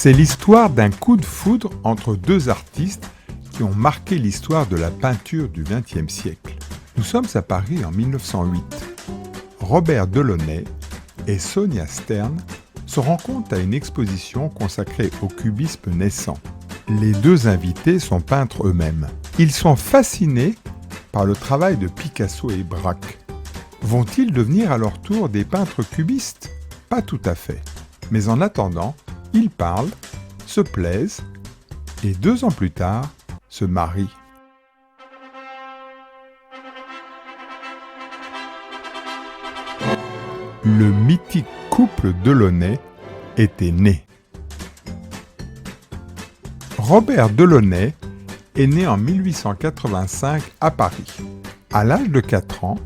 C'est l'histoire d'un coup de foudre entre deux artistes qui ont marqué l'histoire de la peinture du XXe siècle. Nous sommes à Paris en 1908. Robert Delaunay et Sonia Stern se rencontrent à une exposition consacrée au cubisme naissant. Les deux invités sont peintres eux-mêmes. Ils sont fascinés par le travail de Picasso et Braque. Vont-ils devenir à leur tour des peintres cubistes ? Pas tout à fait. Mais en attendant, ils parlent, se plaisent et 2 ans plus tard, se marient. Le mythique couple Delaunay était né. Robert Delaunay est né en 1885 à Paris. À l'âge de 4 ans,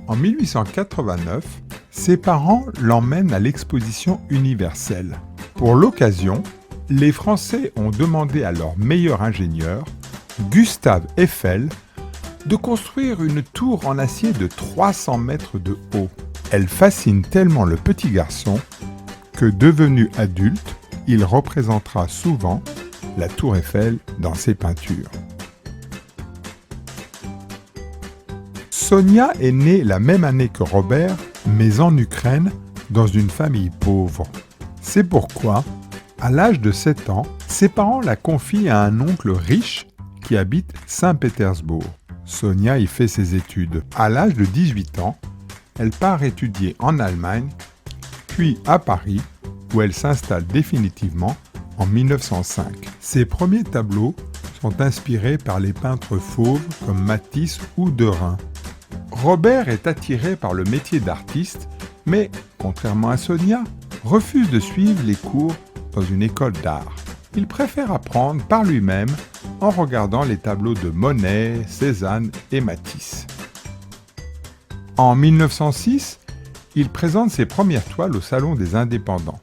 en 1889, ses parents l'emmènent à l'exposition universelle. Pour l'occasion, les Français ont demandé à leur meilleur ingénieur, Gustave Eiffel, de construire une tour en acier de 300 mètres de haut. Elle fascine tellement le petit garçon que, devenu adulte, il représentera souvent la tour Eiffel dans ses peintures. Sonia est née la même année que Robert, mais en Ukraine, dans une famille pauvre. C'est pourquoi, à l'âge de 7 ans, ses parents la confient à un oncle riche qui habite Saint-Pétersbourg. Sonia y fait ses études. À l'âge de 18 ans, elle part étudier en Allemagne, puis à Paris, où elle s'installe définitivement en 1905. Ses premiers tableaux sont inspirés par les peintres fauves comme Matisse ou Derain. Robert est attiré par le métier d'artiste, mais, contrairement à Sonia, refuse de suivre les cours dans une école d'art. Il préfère apprendre par lui-même en regardant les tableaux de Monet, Cézanne et Matisse. En 1906, il présente ses premières toiles au Salon des Indépendants.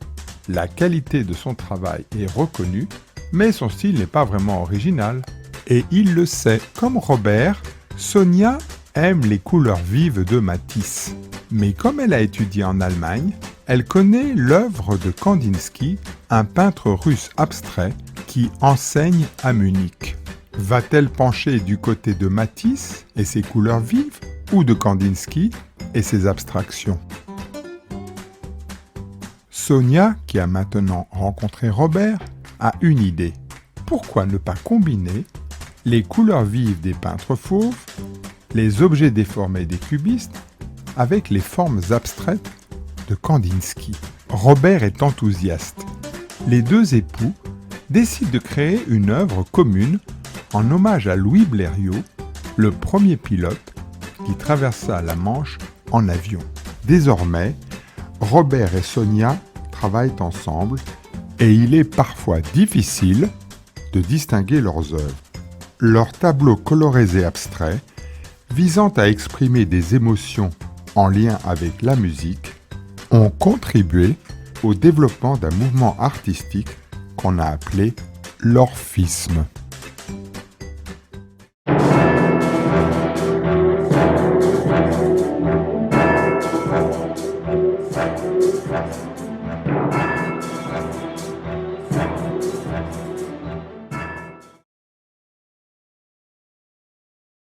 La qualité de son travail est reconnue, mais son style n'est pas vraiment original. Et il le sait. Comme Robert, Sonia aime les couleurs vives de Matisse. Mais comme elle a étudié en Allemagne, elle connaît l'œuvre de Kandinsky, un peintre russe abstrait qui enseigne à Munich. Va-t-elle pencher du côté de Matisse et ses couleurs vives ou de Kandinsky et ses abstractions ? Sonia, qui a maintenant rencontré Robert, a une idée. Pourquoi ne pas combiner les couleurs vives des peintres fauves, les objets déformés des cubistes, avec les formes abstraites de Kandinsky ? Robert est enthousiaste. Les 2 époux décident de créer une œuvre commune en hommage à Louis Blériot, le premier pilote qui traversa la Manche en avion. Désormais, Robert et Sonia travaillent ensemble et il est parfois difficile de distinguer leurs œuvres. Leurs tableaux colorés et abstraits, visant à exprimer des émotions en lien avec la musique, ont contribué au développement d'un mouvement artistique qu'on a appelé l'orphisme.